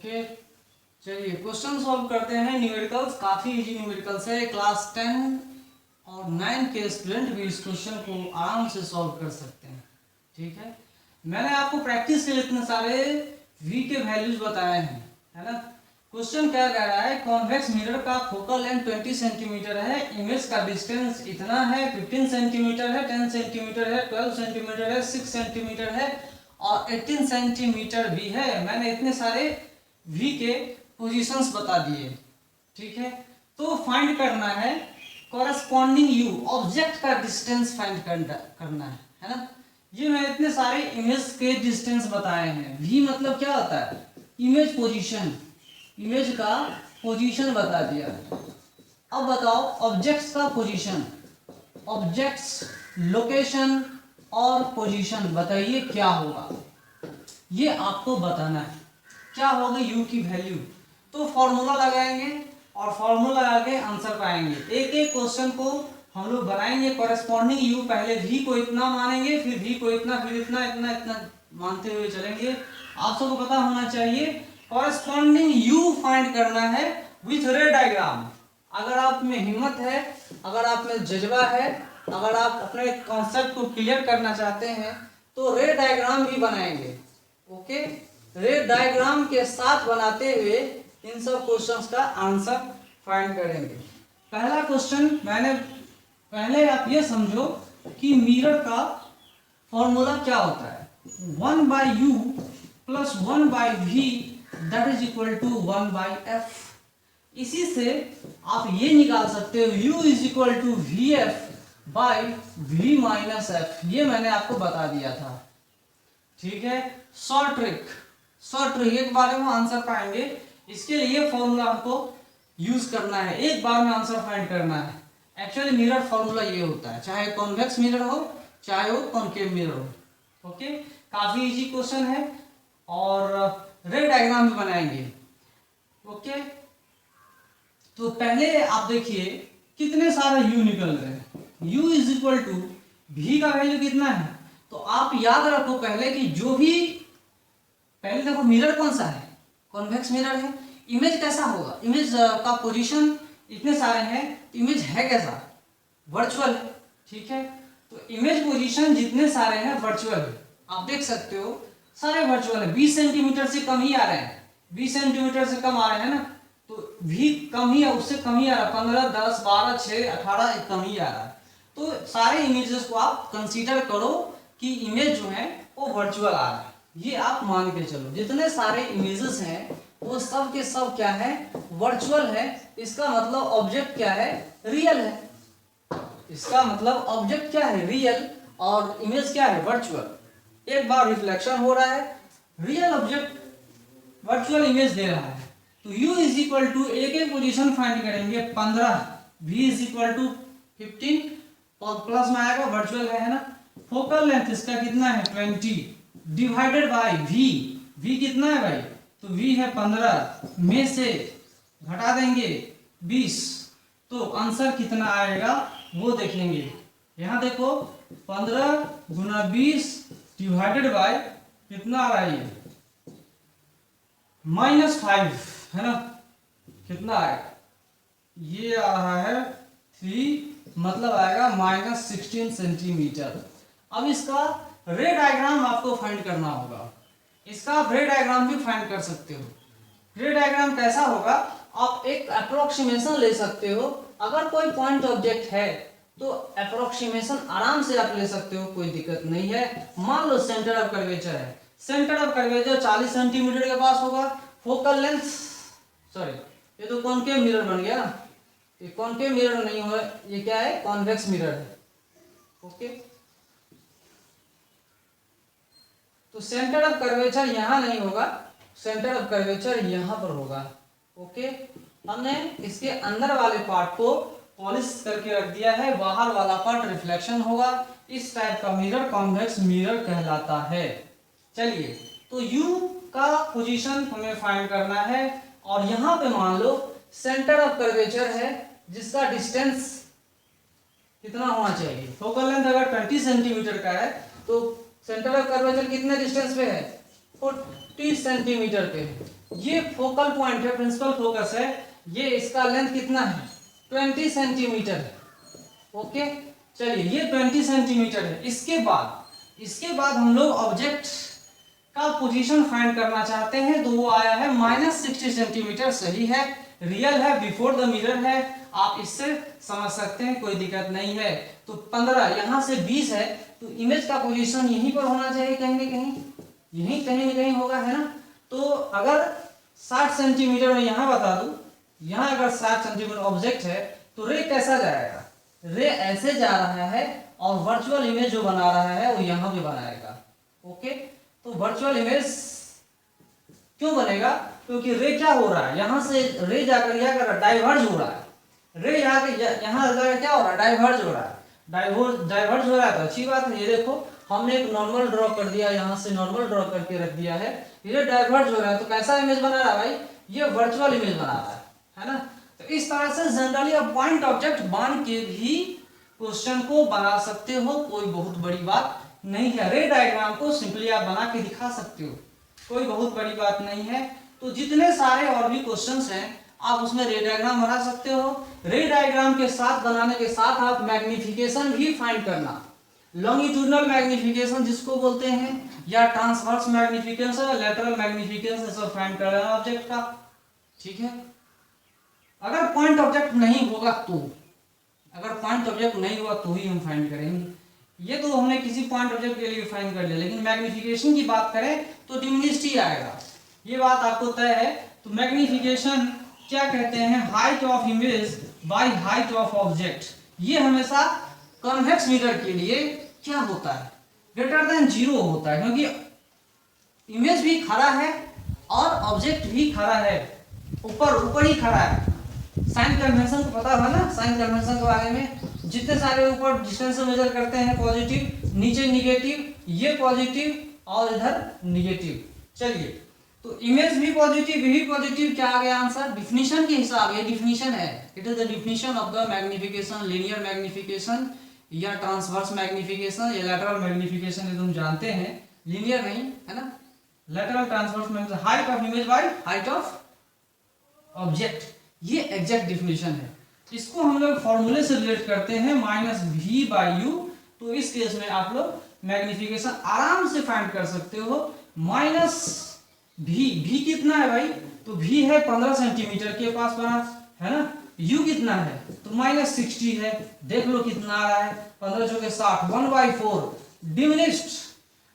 Okay, चलिए question solve करते हैं। न्यूमेरिकल्स काफ़ी इजी न्यूमेरिकल्स है, क्लास 10 और 9 के स्टूडेंट भी इस क्वेश्चन को आराम से सॉल्व कर सकते हैं। ठीक है, मैंने आपको प्रैक्टिस के लिए इतने सारे v के वैल्यूज बताए हैं, है ना। क्वेश्चन क्या कह रहा है, कॉन्वेक्स मिरर का फोकल लेंथ 20 सेंटीमीटर है, इमेज का डिस्टेंस इतना है, 15 सेंटीमीटर है, 10 सेंटीमीटर है, 12 सेंटीमीटर है, 6 सेंटीमीटर है और 18 सेंटीमीटर भी है। मैंने इतने सारे v के पोजीशंस बता दिए। ठीक है, तो फाइंड करना है कॉरेस्पॉन्डिंग u, ऑब्जेक्ट का डिस्टेंस फाइंड करना है ना। ये मैं इतने सारे इमेज के डिस्टेंस बताए हैं। v मतलब क्या होता है, इमेज पोजीशन, इमेज का पोजीशन बता दिया। अब बताओ ऑब्जेक्ट्स का पोजीशन, ऑब्जेक्ट्स लोकेशन और पोजीशन बताइए क्या होगा, ये आपको बताना है। क्या होगी u की वैल्यू, तो फॉर्मूला लगाएंगे और फॉर्मूला लगा के आंसर पाएंगे। एक एक क्वेश्चन को हम लोग बनाएंगे कॉरेस्पॉन्डिंग u, पहले v को इतना मानेंगे, फिर v को इतना, फिर इतना इतना इतना मानते हुए चलेंगे। आप सबको पता होना चाहिए कॉरेस्पॉन्डिंग u फाइंड करना है विथ रे डायग्राम। अगर आप में हिम्मत है, अगर आप में जज्बा है, अगर आप अपने कॉन्सेप्ट को क्लियर करना चाहते हैं तो रे डायग्राम भी बनाएंगे। ओके, रे डायग्राम के साथ बनाते हुए इन सब क्वेश्चंस का आंसर फाइंड करेंगे। पहला क्वेश्चन मैंने, पहले आप ये समझो कि मिरर का फॉर्मूला क्या होता है, 1/u plus 1/v that is equal to 1/f। इसी से आप ये निकाल सकते हो u is equal to vf by v minus f। ये मैंने आपको बता दिया था। ठीक है, शॉर्ट ट्रिक एक बार में आंसर पाएंगे। इसके लिए फॉर्मूला हमको यूज करना है, एक बार में आंसर फाइंड करना है। एक्चुअली मिरर फॉर्मूला ये होता है, चाहे कॉन्वेक्स मिरर हो चाहे वो कॉनकेव मिरर हो। ओके, काफी इजी क्वेश्चन है और रे डायग्राम भी बनाएंगे। ओके, तो पहले आप देखिए कितने सारे u निकल रहे हैं। u is equal to v का वैल्यू कितना है, तो आप याद रखो पहले कि जो भी, पहले देखो मिरर कौन सा है, कॉन्वेक्स मिरर है। इमेज कैसा होगा, इमेज का पोजीशन इतने सारे हैं, इमेज है कैसा, वर्चुअल है। ठीक है, तो इमेज पोजीशन जितने सारे हैं वर्चुअल है। आप देख सकते हो सारे वर्चुअल है, 20 सेंटीमीटर से कम ही आ रहे हैं, 20 सेंटीमीटर से कम आ रहे हैं ना, तो v कम ही है, उससे कम ही आ रहा है, 15, 10, 12, 6, 18 कम ही आ रहा है। तो सारे इमेजेस को आप कंसीडर करो कि इमेज जो है वो वर्चुअल आ रहा है, ये आप मान के चलो। जितने सारे इमेजेस हैं वो सब के सब क्या है, वर्चुअल है। इसका मतलब ऑब्जेक्ट क्या है, रियल है। इसका मतलब ऑब्जेक्ट क्या है, रियल, और इमेज क्या है, वर्चुअल। एक बार रिफ्लेक्शन हो रहा है, रियल ऑब्जेक्ट वर्चुअल इमेज दे रहा है। तो u इज इक्वल टू, एक एक पोजीशन फाइंड करेंगे, 15, v इज इक्वल टू 15 और प्लस में आएगा, वर्चुअल है ना। फोकल लेंथ इसका कितना है, 20 डिवाइडेड बाय v कितना है भाई, तो v है 15, में से घटा देंगे 20, तो आंसर कितना आएगा वो देखेंगे। यहाँ देखो 15 गुना 20 डिवाइडेड बाय कितना आ रहा है, -5 है ना। कितना आएगा, ये आ रहा है 3, मतलब आएगा -16 सेंटीमीटर। अब इसका रे डायग्राम आपको फाइंड करना होगा। इसका आप रे डायग्राम भी फाइंड कर सकते हो। रे डायग्राम कैसा होगा, आप एक अप्रोक्सीमेशन ले सकते हो। अगर कोई पॉइंट ऑब्जेक्ट है तो अप्रोक्सीमेशन आराम से आप ले सकते हो, कोई दिक्कत नहीं है। मान लो सेंटर ऑफ कर्वेचर है, सेंटर ऑफ कर्वेचर 40 सेंटीमीटर के पास होगा। फोकल लेंथ, सॉरी ये तो कॉनकेव मिरर बन गया ना, ये कॉनकेव मिरर नहीं हो, ये क्या है, कॉन्वेक्स मिरर है। ओके, तो सेंटर ऑफ कर्वेचर यहाँ नहीं होगा, सेंटर ऑफ कर्वेचर यहाँ पर होगा। ओके, हमने इसके अंदर वाले पार्ट को पॉलिश करके रख दिया है, बाहर वाला पार्ट रिफ्लेक्शन होगा। इस टाइप का मिरर कॉन्वेक्स मिरर कहलाता है। चलिए, तो u का पोजीशन हमें फाइंड करना है और यहाँ पे मान लो सेंटर ऑफ कर्वेचर है जिसका डिस्टेंस कितना होना चाहिए। फोकल लेंथ अगर 20 सेंटीमीटर का है तो सेंटर ऑफ कर्वेचर कितने डिस्टेंस पे है, 40 सेंटीमीटर पे। ये फोकल पॉइंट है, प्रिंसिपल फोकस है। ये इसका लेंथ कितना है? 20 सेंटीमीटर है। ओके, चलिए ये 20 सेंटीमीटर है। इसके बाद हम लोग ऑब्जेक्ट का पोजीशन फाइंड करना चाहते हैं, तो वो आया है -60 सेंटीमीटर। सही है, रियल है, बिफोर द मिरर है, आप इससे समझ सकते हैं, कोई दिक्कत नहीं है। तो 15 यहाँ से 20 है, तो इमेज का पोजीशन यहीं पर होना चाहिए, कहीं ना कहीं यहीं कहीं ना कहीं होगा, है ना। तो अगर 60 सेंटीमीटर में यहाँ बता दूं, यहाँ अगर 60 सेंटीमीटर ऑब्जेक्ट है तो रे कैसा जाएगा? रे ऐसे जा रहा है और वर्चुअल इमेज जो बना रहा है वो यहाँ भी बनाएगा। ओके, तो वर्चुअल इमेज क्यों बनेगा? क्योंकि रे क्या हो रहा है, यहाँ से रे जाकर क्या कर रहा है? डाइवर्ज हो रहा है। रे जाकर यहाँ जाकर क्या हो रहा है? डाइवर्ज हो रहा है। डाइवर्ज हो रहा है तो अच्छी बात है। ये देखो हमने एक नॉर्मल ड्रॉ कर दिया, यहाँ से नॉर्मल ड्रॉ करके रख दिया है। ये डाइवर्ज हो रहा है तो कैसा इमेज बना रहा है भाई? ये वर्चुअल इमेज बना रहा है ना। तो इस तरह से जनरली आप पॉइंट ऑब्जेक्ट मान के भी क्वेश्चन को बना सकते हो, कोई बहुत बड़ी बात नहीं है। रे डायग्राम को सिंपली आप बना के दिखा सकते हो, कोई बहुत बड़ी बात नहीं है। तो जितने सारे और भी क्वेश्चंस हैं आप उसमें रे डायग्राम बना सकते हो। रे डायग्राम के साथ बनाने के साथ आप मैग्निफिकेशन भी फाइंड करना, लॉन्गिट्यूडनल मैग्निफिकेशन जिसको बोलते हैं, या ट्रांसवर्स मैग्निफिकेशन, लेटरल मैग्निफिकेशन, सब फाइंड करना ऑब्जेक्ट का। ठीक है, अगर पॉइंट ऑब्जेक्ट नहीं होगा तो, अगर पॉइंट ऑब्जेक्ट नहीं हुआ तो ही हम फाइंड करेंगे। ये तो हमने किसी पॉइंट ऑब्जेक्ट के लिए फाइंड कर लिया, लेकिन मैग्निफिकेशन की बात करें तो डिमिनिश्ड ही आएगा, ये बात आपको तय है। तो मैग्निफिकेशन क्या कहते हैं? Height of image by height of object. ये हमेशा कॉन्वेक्स मिरर के लिए क्या होता है? ग्रेटर देन 0 होता है, क्योंकि इमेज भी खड़ा है और ऑब्जेक्ट भी खड़ा है, ऊपर ही खड़ा है। साइन कन्वेंशन को पता है ना, साइन कन्वेंशन के बारे में, जितने सारे ऊपर डिस्टेंस मेजर करते हैं पॉजिटिव, नीचे निगेटिव, ये पॉजिटिव और इधर निगेटिव। चलिए, तो इमेज भी पॉजिटिव, भी पॉजिटिव, क्या आ गया आंसर? डिफिनीशन के हिसाब, ये डिफिनीशन है, it is the definition of the magnification, linear magnification या ट्रांसवर्स मैग्निफिकेशन या लैटरल मैग्निफिकेशन, ये तुम जानते हैं, लीनियर नहीं है ना, lateral transverse magnification, height of image by height of object, ये एग्जैक्ट डिफिनीशन है। इसको हम लोग फॉर्मूले से रिलेट करते हैं, -v/u। तो इस केस में आप लोग मैग्निफिकेशन आराम से फाइंड कर सकते हो। -v कितना है भाई? तो v है 15 सेंटीमीटर के पास है ना। u कितना है? तो -60 है, देख लो कितना आ रहा है, 15 चौके 60, 1/4 डिमिनिश्ड,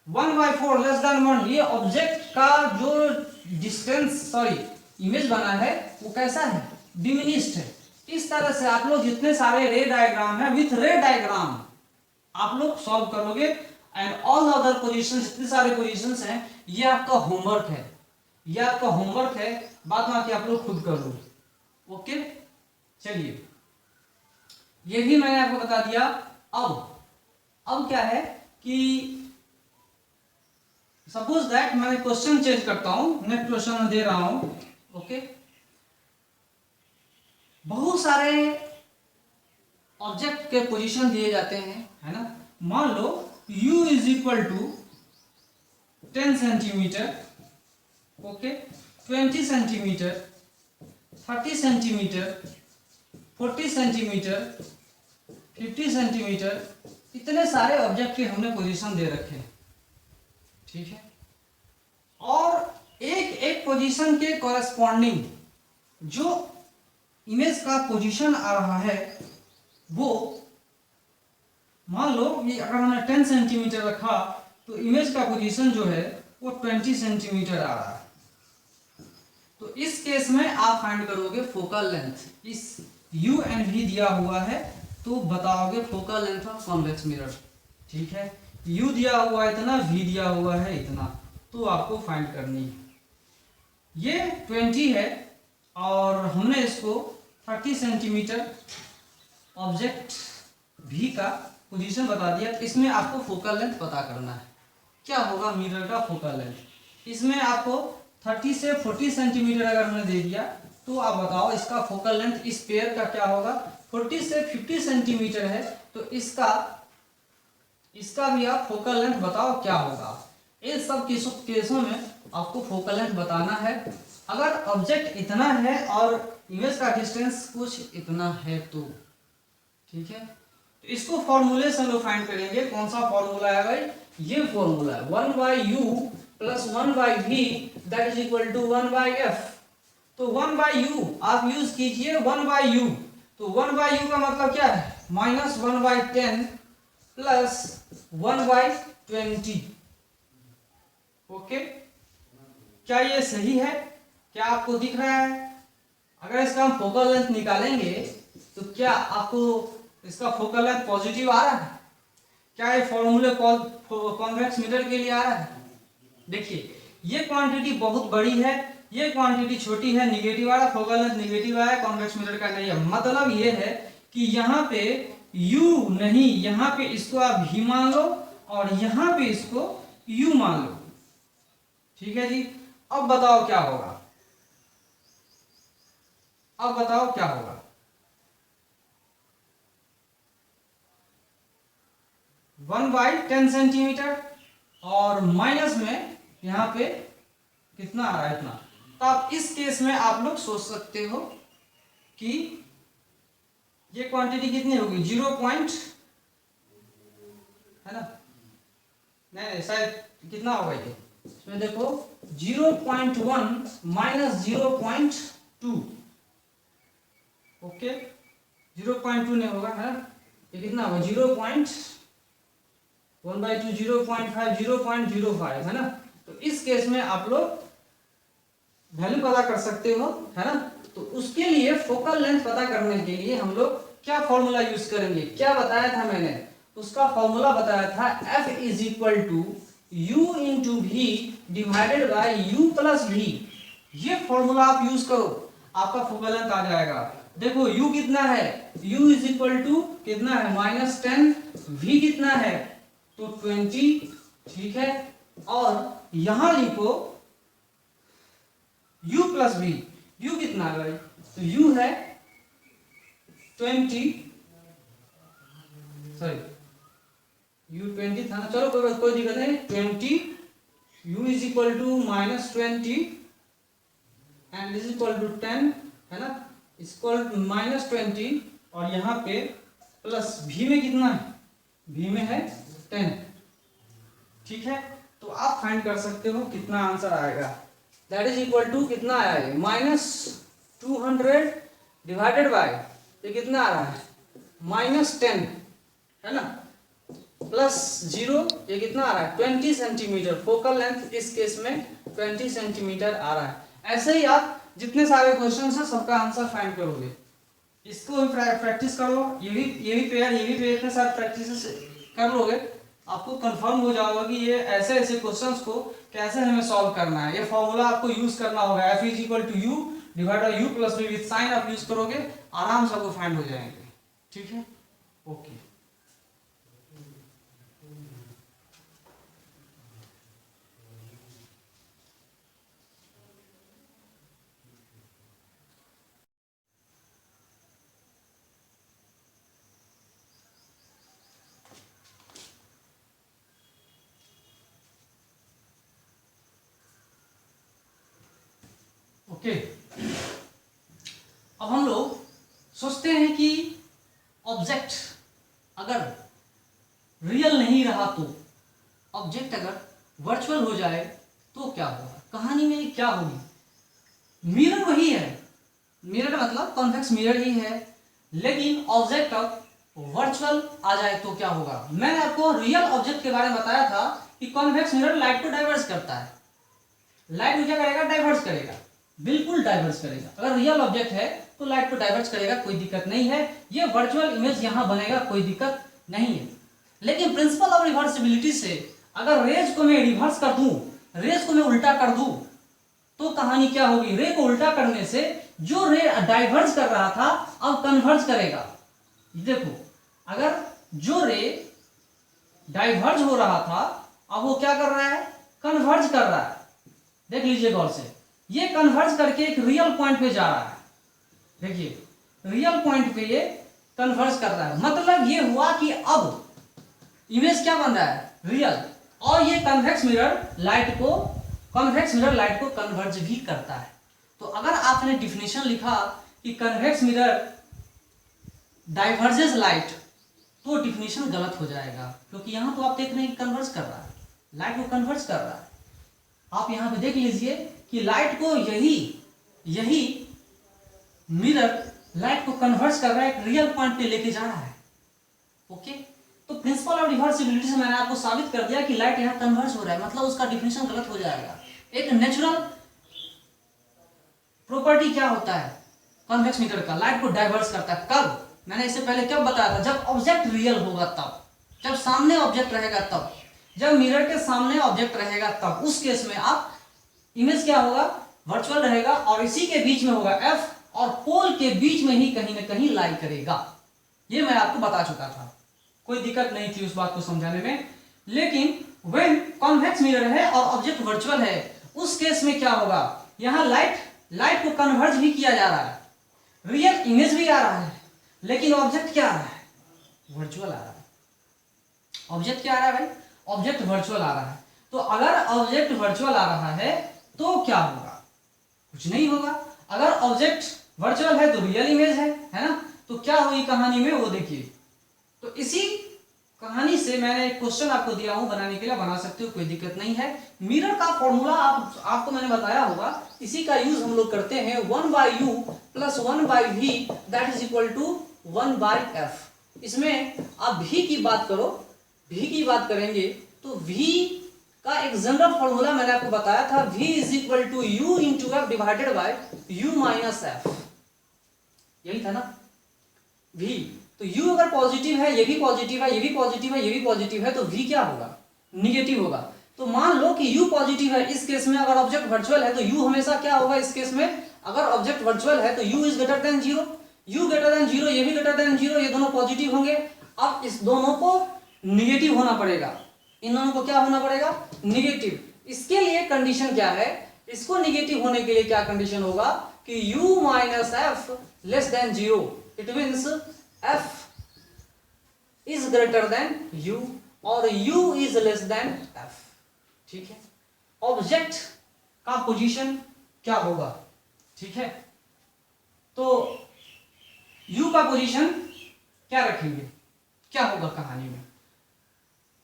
1/4 लेस देन 1। ये ऑब्जेक्ट का जो डिस्टेंस, सॉरी इमेज बना है वो कैसा है? डिमिनिश्ड है। इस तरह से आप लोग जितने सारे रे डायग्राम है, विथ रे डायग्राम आप लोग सॉल्व करोगे। एंड ऑल अदर पोजीशंस, जितने सारे पोजीशंस हैं, ये आपका होमवर्क है, ये आपका होमवर्क है, बाद में आके आप लोग खुद कर लो। ओके, चलिए ये भी मैंने आपको बता दिया। अब क्या है कि सपोज दैट मैं क्वेश्चन चेंज करता हूं, नेक्स्ट क्वेश्चन दे रहा हूं। ओके, बहुत सारे ऑब्जेक्ट के पोजीशन दिए जाते हैं, है ना। मान लो u is equal to 10 centimetre, okay, 20 centimetre, 30 centimetre, 40 centimetre, 50 centimetre, इतने सारे ऑब्जेक्ट के हमने पोजीशन दे रखे हैं। ठीक है, और एक एक पोजीशन के कॉरेस्पॉन्डिंग जो इमेज का पोजीशन आ रहा है, वो मान लो ये अगर हमने 10 सेंटीमीटर रखा तो इमेज का पोजीशन जो है वो 20 सेंटीमीटर आ रहा है। तो इस केस में आप फाइंड करोगे फोकल लेंथ। इस u एंड v दिया हुआ है तो बताओगे focal length of convex mirror. ठीक है, u दिया हुआ है इतना, v दिया हुआ है इतना, तो आपको फाइंड करनी है। ये 20 है और हमने इसको 30 सेंटीमीटर ऑब्जेक्ट v का पोजीशन बता दिया। तो इसमें आपको फोकल लेंथ पता करना है, क्या होगा मिरर का फोकल लेंथ। इसमें आपको 30 से 40 सेंटीमीटर अगर हमने दे दिया तो आप बताओ इसका फोकल लेंथ इस पेयर का क्या होगा। 40 से 50 सेंटीमीटर है तो इसका भी आप फोकल लेंथ बताओ क्या होगा। इन सब केसों में आपको फोकल लेंथ बताना है। अगर ऑब्जेक्ट इतना है और इमेज का डिस्टेंस कुछ इतना है तो ठीक है, तो इसको फॉर्मूले से हम लोग फाइंड करेंगे। कौन सा फॉर्मूला है भाई? ये फॉर्मूला है 1/u plus 1/v that is equal to 1/f। तो 1/u आप यूज कीजिए 1/u, तो 1/u का मतलब क्या है? Minus 1/10 plus 1/20। ओके, क्या ये सही है? क्या आपको दिख रहा है? अगर इसका हम फोकल लेंथ निकालेंगे तो क्या आपको इसका फोकल लेंथ पॉजिटिव आ रहा है? क्या ये फॉर्मूले कॉन्वेक्स मिरर के लिए आ रहा है? देखिए ये क्वांटिटी बहुत बड़ी है, ये क्वांटिटी छोटी है, निगेटिव आ रहा, फोकल लेंथ निगेटिव आया, कॉन्वेक्स मिरर का नहीं है। मतलब ये है कि यहाँ पे u नहीं, यहाँ पे इसको आप v मान लो और यहाँ पे इसको u मान लो। ठीक है जी, अब बताओ क्या होगा? अब बताओ क्या होगा? 1/10 सेंटीमीटर और माइनस में यहाँ पे कितना आ रहा है? इतना। तो आप इस केस में आप लोग सोच सकते हो कि ये क्वांटिटी कितनी होगी? 0 पॉइंट है ना? नहीं शायद कितना होगा ये? इसमें देखो 0.1 माइनस 0.2। ओके, 0.2 नहीं होगा है ना? ये कितना होगा? 0.1/2 0.5 0.05 है ना? तो इस केस में आप लोग वैल्यू पता कर सकते हो है ना? तो उसके लिए फोकल लेंथ पता करने के लिए हम लोग क्या फॉर्मूला यूज करेंगे? क्या बताया था मैंने? उसका फॉर्मूला बताया था F is equal to u into v divided by u plus v. ये फॉर्मूला आप यूज करो, आपका फोकल लेंथ आ जाएगा। देखो u कितना है? u इज इक्वल टू कितना है? -10। v कितना है? तो 20। ठीक है, और यहां लिखो u प्लस v। u कितना है भाई? तो u है 20, सॉरी u 20 था ना, चलो कोई दिक्कत नहीं। 20 u is equal to -20 and is equal to 10 है ना, इक्वल टू -20 और यहाँ पे प्लस v में कितना है? v में है 10। ठीक है, तो आप फाइंड कर सकते हो कितना आंसर आएगा। दैट इज इक्वल टू कितना आया है? -200 डिवाइडेड बाय ये कितना आ रहा है? -10 है ना, प्लस 0 ये कितना आ रहा है? 20 सेंटीमीटर। फोकल लेंथ इस केस में 20 सेंटीमीटर आ रहा है। ऐसे ही आप जितने सारे क्वेश्चन है सबका आंसर फाइंड करोगे। इसको भी प्रैक्टिस कर लो, ये भी पेयर इतने सारे प्रैक्टिस कर लोगे, आपको कंफर्म हो जाएगा कि ये ऐसे ऐसे क्वेश्चंस को कैसे हमें सॉल्व करना है। ये फॉर्मूला आपको यूज करना होगा, F is equal to u divide by u plus v with sign आप यूज करोगे, आराम से आपको फाइंड हो जाएंगे। ठीक है, ओके। ओके, अब हम लोग सोचते हैं कि ऑब्जेक्ट अगर रियल नहीं रहा तो ऑब्जेक्ट अगर वर्चुअल हो जाए तो क्या होगा? कहानी में क्या होगी? मिरर वही है, मिरर मतलब कॉन्वेक्स मिरर ही है, लेकिन ऑब्जेक्ट अब वर्चुअल आ जाए तो क्या होगा? मैंने आपको रियल ऑब्जेक्ट के बारे में बताया था कि कॉन्वेक्स मिरर लाइट को डाइवर्स करता है। लाइट को क्या करेगा? डाइवर्स करेगा, बिल्कुल डाइवर्स करेगा। अगर रियल ऑब्जेक्ट है तो लाइट को डाइवर्स करेगा, कोई दिक्कत नहीं है। ये वर्चुअल इमेज यहां बनेगा, कोई दिक्कत नहीं है। लेकिन प्रिंसिपल ऑफ रिवर्सिबिलिटी से अगर रेज को मैं रिवर्स कर दूं, रेज को मैं उल्टा कर दूं, तो कहानी क्या होगी? रे को उल्टा करने से जो रे डाइवर्स कर रहा था अब कन्वर्ज करेगा। देखो, अगर जो रे डाइवर्ज हो रहा था अब वो क्या कर रहा है? कन्वर्ज कर रहा है। देख लीजिए गौर से, ये कन्वर्ज करके एक रियल पॉइंट पे जा रहा है। देखिए, रियल पॉइंट पे ये कन्वर्ज कर रहा है, मतलब ये हुआ कि अब इमेज क्या बन रहा है? रियल। और ये कन्वेक्स मिरर लाइट को कॉन्वेक्स मिरर लाइट को कन्वर्ज भी करता है। तो अगर आपने डिफिनेशन लिखा कि कन्वेक्स मिरर डाइवर्जेस लाइट, तो डिफिनेशन गलत हो जाएगा, क्योंकि यहां तो आप देख रहे हैं कि कन्वर्ज कर रहा है, लाइट को कन्वर्ज कर रहा है। आप यहां पे देख लीजिए कि लाइट को यही मिरर लाइट को कन्वर्ज कर रहा है, एक रियल पॉइंट पे लेके जा रहा है। ओके, तो प्रिंसिपल ऑफ रिवर्सिबिलिटी से मैंने आपको साबित कर दिया कि लाइट यहाँ कन्वर्ज हो रहा है, मतलब उसका डिफिनेशन गलत हो जाएगा। एक नेचुरल प्रॉपर्टी क्या होता है कॉन्वेक्स मिरर का, लाइट को डाइवर्स करता है। कब? मैंने इससे पहले कब बताया था? जब ऑब्जेक्ट रियल होगा तब, जब सामने ऑब्जेक्ट रहेगा तब, जब मिरर के सामने ऑब्जेक्ट रहेगा तब, उस केस में आप इमेज क्या होगा, वर्चुअल रहेगा, और इसी के बीच में होगा एफ, और पोल के बीच में ही कहीं ना कहीं लाई करेगा। ये मैं आपको बता चुका था, कोई दिक्कत नहीं थी उस बात को समझाने में। लेकिन व्हेन कॉन्वेक्स मिरर है और ऑब्जेक्ट वर्चुअल है, उस केस में क्या होगा, यहां लाइट को कन्वर्ज भी किया जा रहा है, रियल इमेज भी आ रहा है, लेकिन ऑब्जेक्ट क्या आ रहा है, वर्चुअल आ रहा है। ऑब्जेक्ट क्या आ रहा है भाई? ऑब्जेक्ट वर्चुअल आ रहा है। तो अगर ऑब्जेक्ट वर्चुअल आ रहा है तो क्या होगा? कुछ नहीं होगा। अगर ऑब्जेक्ट वर्चुअल है तो रियल इमेज है ना, तो क्या हुई कहानी में वो देखिए। तो इसी कहानी से मैंने एक क्वेश्चन आपको दिया हूं, बनाने के लिए बना सकते हो, कोई दिक्कत नहीं है। मिरर का फॉर्मूला आपको मैंने बताया होगा, इसी का यूज हम लोग करते हैं, 1/u plus 1/v that is equal to 1/f। इसमें आप v की बात करो, v की बात करेंगे तो v का एक जनरल फॉर्मूला मैंने आपको बताया था, v is equal to u into f divided by u minus f, यही था ना v। तो u अगर पॉजिटिव है, ये भी पॉजिटिव है, ये भी पॉजिटिव है, ये भी पॉजिटिव है, तो v क्या होगा, निगेटिव होगा। तो मान लो कि u पॉजिटिव है, इस केस में अगर ऑब्जेक्ट वर्चुअल है तो u हमेशा क्या होगा, इस केस में अगर ऑब्जेक्ट वर्चुअल है तो u is greater then 0, u greater than 0, ये भी ग्रेटर देन 0, ये दोनों पॉजिटिव होंगे। अब इस दोनों को निगेटिव होना पड़ेगा, इन दोनों को क्या होना पड़ेगा, निगेटिव। इसके लिए कंडीशन क्या है, इसको निगेटिव होने के लिए क्या कंडीशन होगा कि u minus F less than 0, it means f is greater than u और u is less than f। ठीक है, ऑब्जेक्ट का पोजीशन क्या होगा, ठीक है, तो u का पोजीशन क्या रखेंगे, क्या होगा कहानी में,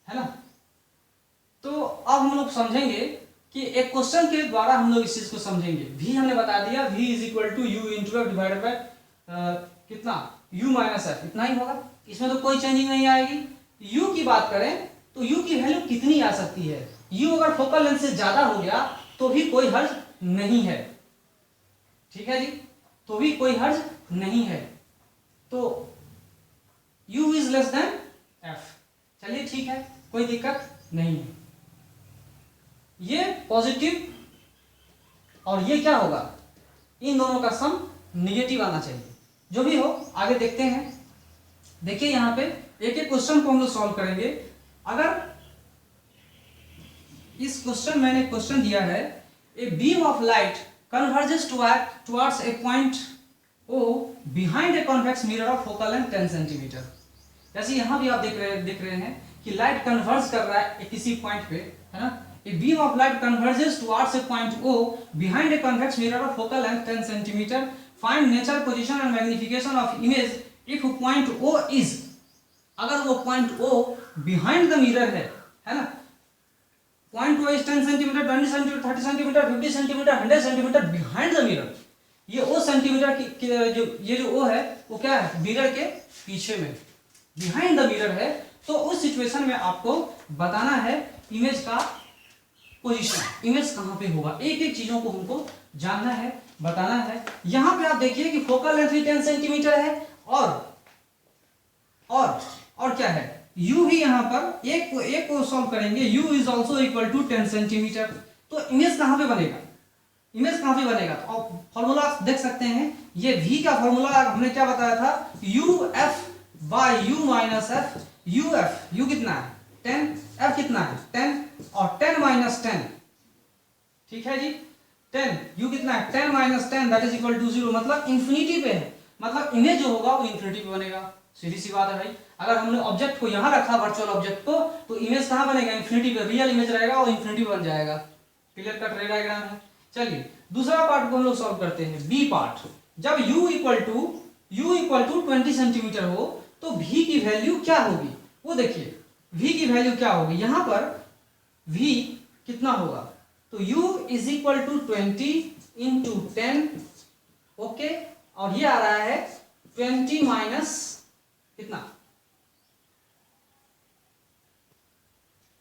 है ना। तो अब हम लोग समझेंगे कि एक क्वेश्चन के द्वारा हम लोग इस चीज को समझेंगे। v हमने बता दिया, v is equal to u into f divided by कितना, u माइनस एफ, इतना ही होगा, इसमें तो कोई चेंजिंग नहीं आएगी। u की बात करें तो u की वैल्यू कितनी आ सकती है, u अगर फोकल लेंथ से ज्यादा हो गया तो भी कोई हर्ज नहीं है, ठीक है जी, तो भी कोई हर्ज नहीं है। तो u is less than f, चलिए ठीक है, कोई दिक्कत नहीं है। ये पॉजिटिव और ये क्या होगा, इन दोनों का सम निगेटिव आना चाहिए। जो भी हो आगे देखते हैं। देखिए यहाँ पे एक एक क्वेश्चन को हम लोग सॉल्व करेंगे। अगर इस क्वेश्चन मैंने क्वेश्चन दिया है, a beam of light converges towards a point O behind a convex mirror of focal length 10 centimetre. जैसे यहाँ भी आप देख रहे हैं कि लाइट कन्वर्ज कर रहा है किसी पॉइंट पे, है ना। A beam of light converges towards a point O behind a convex mirror of focal length 10 centimetre. Find nature position and magnification of image if point O is, अगर वो point O behind the mirror है ना, point O is 10 centimetre, 20 centimetre, 30 centimetre, 50 centimetre, 100 centimetre behind the mirror. ये O centimetre की जो ये जो O है वो क्या है, मिरर के पीछे में, बिहाइंड द मिरर है। तो उस सिचुएशन में आपको बताना है इमेज का पोजीशन, इमेज कहां पे होगा, एक एक चीजों को हमको जानना है, बताना है। यहां पे आप देखिए कि फोकल लेंथ भी 10 सेंटीमीटर है और क्या है, u भी यहां पर एक को सॉल्व करेंगे, u is also equal to 10 centimetre. तो इमेज कहां पे बनेगा, इमेज कहां पे बनेगा, तो आप फॉर्मूला देख सकते हैं। ये v का फॉर्मूला हमने क्या बताया था, uf by u minus f. u कितना है 10, f कितना है 10 और 10 माइनस 10, ठीक है जी, 10, u कितना है 10 minus 10 that is equal to 0, मतलब इंफिनिटी पे है, मतलब इमेज जो होगा वो इंफिनिटी पे बनेगा। सीधी सी बात है भाई, अगर हमने ऑब्जेक्ट को यहां रखा, वर्चुअल ऑब्जेक्ट को, तो इमेज कहां बनेगा, इंफिनिटी पे, रियल इमेज रहेगा और इंफिनिटी पे बन जाएगा। क्लियर कट रे डायग्राम है। चलिए दूसरा पार्ट को हम लोग सॉल्व करते हैं, बी पार्ट। जब u इक्वल टू 20 सेंटीमीटर हो तो v की वैल्यू क्या होगी, वो देखिए v की वैल्यू क्या होगी। यहां पर v कितना होगा, तो u is equal to 20 into 10, okay, और ये आ रहा है 20 माइनस कितना,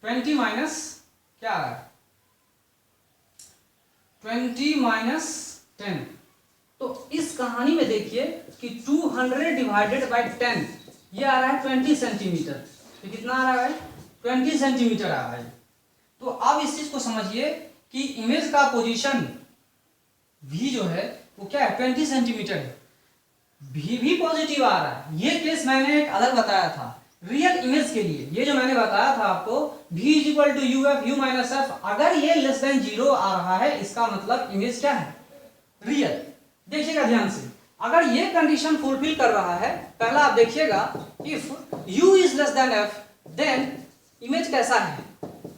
20 माइनस क्या आ रहा है, 20 माइनस 10। तो इस कहानी में देखिए कि 200 डिवाइडेड बाई 10, ये आ रहा है 20 सेंटीमीटर। तो कितना आ रहा है, 20 सेंटीमीटर आ रहा है। तो अब इस चीज को समझिए कि इमेज का पोजीशन v जो है वो क्या है, 20 सेंटीमीटर है। v भी पॉजिटिव आ रहा है। ये केस मैंने एक अलग बताया था रियल इमेज के लिए। ये जो मैंने बताया था आपको v is equal to u f u minus f, अगर ये लेस देन 0 आ रहा है इसका मतलब इमेज क्या है, रियल। देखिएगा ध्यान से, अगर ये कंडीशन फुलफिल कर रहा है, पहला आप देखिएगा if u is less than f then image कैसा है,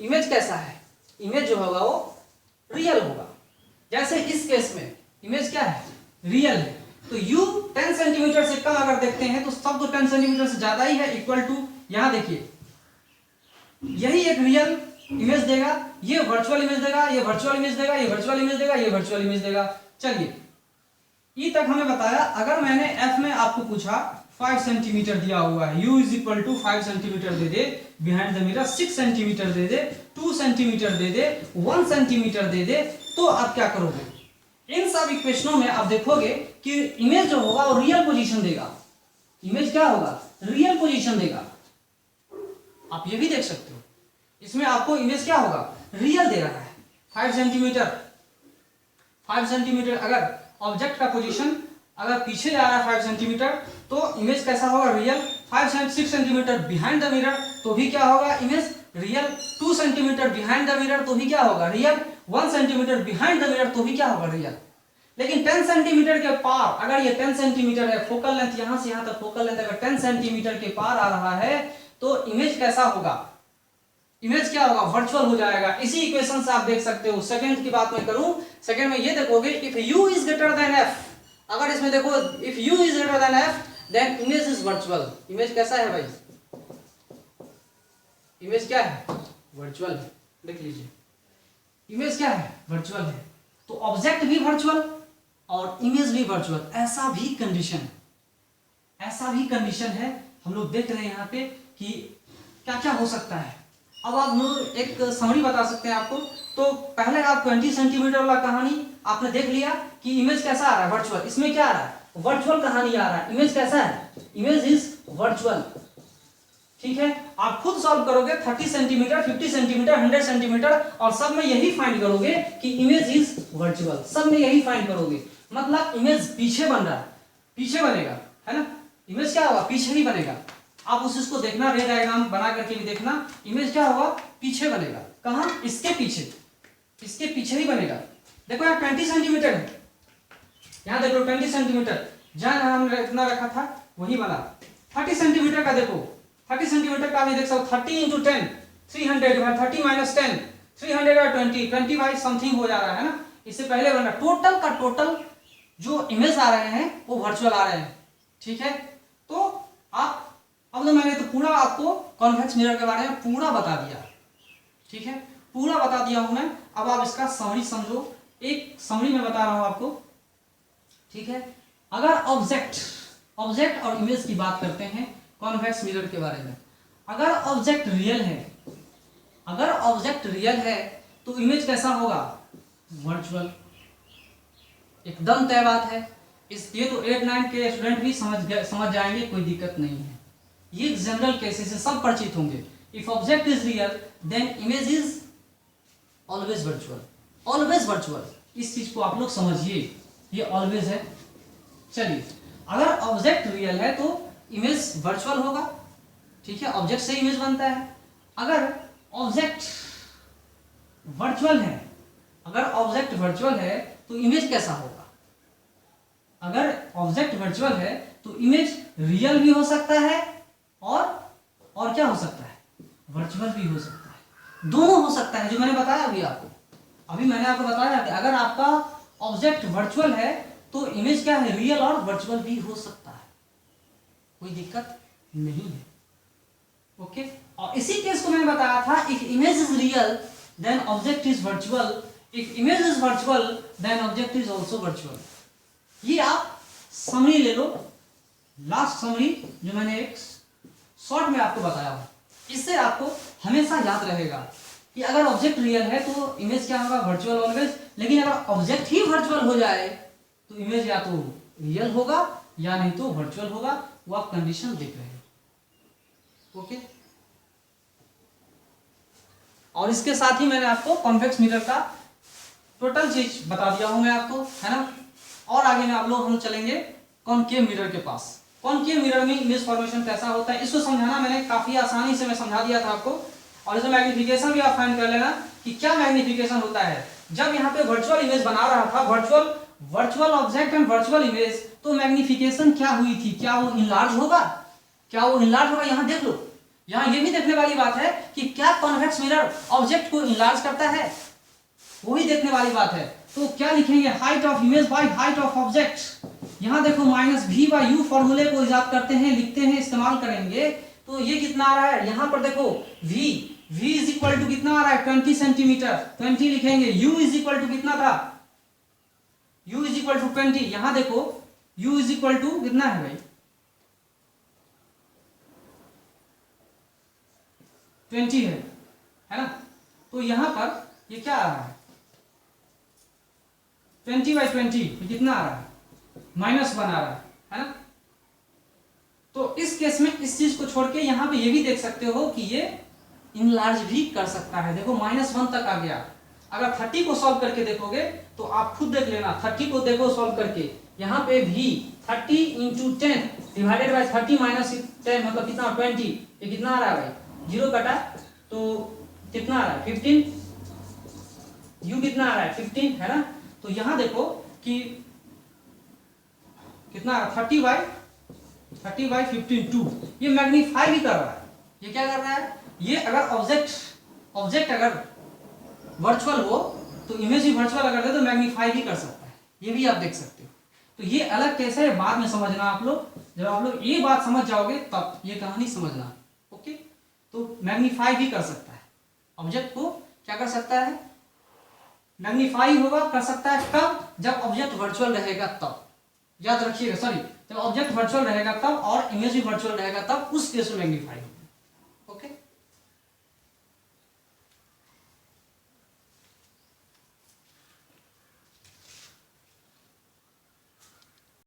इमेज कैसा है, इमेज जो होगा वो रियल होगा। जैसे इस केस में इमेज क्या है, रियल है। तो u 10 सेंटीमीटर से कम अगर देखते हैं तो सब तो 10 सेंटीमीटर से ज्यादा ही है, इक्वल टू, यहां देखिए यही एक रियल इमेज देगा, ये वर्चुअल इमेज देगा, ये वर्चुअल इमेज देगा, ये वर्चुअल इमेज देगा, ये वर्चुअल इमेज देगा। चलिए ई तक हमें बताया। अगर मैंने f में आपको पूछा 5 सेंटीमीटर दिया हुआ है, u is equal to 5 centimetre दे दे, बिहाइंड द मिरर 6 सेंटीमीटर दे दे, 2 सेंटीमीटर दे दे, 1 सेंटीमीटर दे दे, तो आप क्या करोगे, इन सब इक्वेशनों में आप देखोगे कि इमेज जो होगा वो रियल पोजीशन देगा। इमेज क्या होगा, रियल पोजीशन देगा। आप ये भी देख सकते हो, इसमें आपको इमेज क्या होगा, रियल दे रहा है। 5 सेंटीमीटर, 5 सेंटीमीटर अगर ऑब्जेक्ट का पोजीशन अगर पीछे जा रहा है 5 सेंटीमीटर तो इमेज कैसा होगा, real. 6 centimetre behind the mirror तो भी क्या होगा, image real. 2 centimetre behind the mirror तो भी क्या होगा, real. 1 centimetre behind the mirror तो भी क्या होगा, रियल। लेकिन 10 सेंटीमीटर के पार, अगर ये 10 सेंटीमीटर है, फोकल लेंथ यहां से यहां तक फोकल लेंथ अगर 10 सेंटीमीटर के पार आ रहा है तो इमेज कैसा होगा, इमेज क्या होगा, वर्चुअल हो जाएगा। इसी इक्वेशन से आप देख सकते हो। सेकंड की बात मैं करूं, सेकंड में ये देखोगे if u is greater than f, अगर इसमें देखो if u is greater than f then image is virtual. Image कैसा है भाई, इमेज क्या है, वर्चुअल है। देख लीजिए इमेज क्या है, वर्चुअल है। तो ऑब्जेक्ट भी वर्चुअल और इमेज भी वर्चुअल, ऐसा भी कंडीशन है। हम लोग देख रहे हैं यहाँ पे कि क्या क्या हो सकता है। अब आप लोग एक समरी बता सकते हैं आपको। तो पहले आप 20 सेंटीमीटर वाला कहानी आपने देख लिया कि इमेज कैसा आ रहा है, वर्चुअल। इसमें क्या आ रहा है, वर्चुअल कहानी आ रहा है। इमेज कैसा है, इमेज इज वर्चुअल। ठीक है, आप खुद सॉल्व करोगे 30 सेंटीमीटर, 50 सेंटीमीटर, 100 सेंटीमीटर और सब में यही फाइंड करोगे कि इमेज इज वर्चुअल। सब में यही फाइंड करोगे, मतलब इमेज पीछे बन रहा है, पीछे बनेगा, है ना। इमेज क्या होगा, पीछे ही बनेगा। आप उस इसको देखना, रे डायग्राम बना करके भी देखना, इमेज क्या होगा, पीछे बनेगा। कहां, इसके पीछे, इसके पीछे ही बनेगा। देखो यहाँ 20 सेंटीमीटर है, यहाँ देखो 20 सेंटीमीटर, जहां हमने इतना रखा था वही बना। 30 सेंटीमीटर का देखो, 30 सेंटीमीटर का भी देख सकते, 30 इंटू 10 300, 30 माइनस 10 320, 20 बाई समथिंग हो जा रहा है ना। इससे पहले बना टोटल का टोटल जो इमेज आ रहे हैं वो वर्चुअल आ रहे हैं। ठीक है, तो आप अब तो मैंने तो पूरा आपको कॉन्वेक्स मिरर के बारे में पूरा बता दिया। ठीक है, पूरा बता दिया हूं मैं। अब आप इसका समरी समझो, एक समरी में बता रहा हूं आपको। ठीक है, अगर ऑब्जेक्ट और इमेज की बात करते हैं कॉन्वेक्स मिरर के बारे में, अगर ऑब्जेक्ट रियल है तो इमेज कैसा होगा, वर्चुअल। एकदम तय बात है। ये तो 8-9 के स्टूडेंट भी समझ जाएंगे, कोई दिक्कत नहीं है। ये जनरल केसेस से सब परिचित होंगे। If object is real then image is always virtual, always virtual. इस चीज को आप लोग समझिए, ये ऑलवेज है। चलिए, अगर ऑब्जेक्ट रियल है तो इमेज वर्चुअल होगा। ठीक है, ऑब्जेक्ट से इमेज बनता है। अगर ऑब्जेक्ट वर्चुअल है तो इमेज कैसा होगा, अगर ऑब्जेक्ट वर्चुअल है तो इमेज रियल भी हो सकता है और क्या हो सकता है, वर्चुअल भी हो सकता है। दोनों हो सकता है, जो मैंने बताया अभी आपको। अभी मैंने आपको बताया कि अगर आपका ऑब्जेक्ट वर्चुअल है तो इमेज क्या है, रियल और वर्चुअल भी हो सकता है, कोई दिक्कत नहीं है। ओके, और इसी केस को मैंने बताया था, if image is real then object is virtual, if image is virtual then object is also virtual. ये आप समरी ले लो, लास्ट समरी जो मैंने एक शॉर्ट में आपको बताया हूं, इससे आपको हमेशा याद रहेगा कि अगर ऑब्जेक्ट रियल है तो इमेज क्या होगा, वर्चुअल ऑलवेज। लेकिन अगर ऑब्जेक्ट ही वर्चुअल हो जाए तो इमेज या तो रियल होगा या नहीं तो वर्चुअल होगा, वो आप कंडीशन देख रहे हैं। ओके, और इसके साथ ही मैंने आपको कॉन्वेक्स मिरर का टोटल चीज बता दिया हूं मैं आपको, है ना। और आगे में आप लोग हम चलेंगे कॉनकेव मिरर के पास। कॉनकेव मिरर में इमेज फॉर्मेशन कैसा होता है, इसको समझाना मैंने काफी आसानी से मैं समझा दिया था आपको। और इसमें मैग्निफिकेशन भी आप फाइंड कर लेना कि क्या मैग्निफिकेशन होता है। जब यहाँ पे वर्चुअल इमेज बना रहा था, virtual object and virtual image, तो मैग्निफिकेशन क्या हुई थी, क्या वो इनलार्ज होगा, क्या वो इनलार्ज होगा। यहाँ देख लो, यहाँ ये भी देखने वाली बात है कि क्या कॉन्वेक्स मिरर ऑब्जेक्ट को इनलार्ज करता है, वो ही देखने वाली बात है। तो क्या लिखेंगे, height of image by height of object. यहाँ देखो -v/u फॉर्मूले को इजाद करते हैं, लिखते हैं, इस्तेमाल करेंगे तो ये कितना आ रहा है। यहाँ पर देखो v इज इक्वल टू कितना आ रहा है, 20 सेंटीमीटर, 20 लिखेंगे। u इज इक्वल टू कितना था, u इज इक्वल टू 20। यहाँ देखो u इज इक्वल टू कितना है भाई, 20 है ना। तो यहां पर ये क्या आ रहा है, 20/20, ये कितना आ रहा है, -1 आ रहा है ना। तो इस केस में इस चीज को छोड़ के यहां पे ये भी देख सकते हो कि ये इनलार्ज भी कर सकता है। देखो -1 तक आ गया। अगर 30 को सॉल्व करके देखोगे तो आप खुद देख लेना, 30 को देखो सॉल्व करके, यहाँ पे भी 30 × 10 डिवाइडेड बाय 30 - 10 मतलब कितना, 20। ये कितना आ रहा है भाई, 0 कटा तो कितना आ रहा है, 15। u कितना आ रहा है, 15 है ना। तो यहां देखो कि कितना आ रहा है, 30/15 2। ये मैग्नीफाई भी कर रहा है। ये क्या कर रहा है, ये अगर ऑब्जेक्ट अगर वर्चुअल हो तो इमेज भी वर्चुअल अगर दे तो मैग्नीफाई भी कर सकता है। ये भी आप देख सकते हो। तो ये अलग केस है, बाद में समझना आप लोग। जब आप लोग ये बात समझ जाओगे तब ये कहानी समझना। ओके, तो मैग्नीफाई भी कर सकता है ऑब्जेक्ट को, क्या कर सकता है, मैग्नीफाई होगा, कर सकता है कब, जब ऑब्जेक्ट वर्चुअल रहेगा तब। याद रखिएगा, सॉरी, जब ऑब्जेक्ट वर्चुअल रहेगा तब और इमेज भी वर्चुअल रहेगा तब, उस केस में मैग्नीफाई होगा।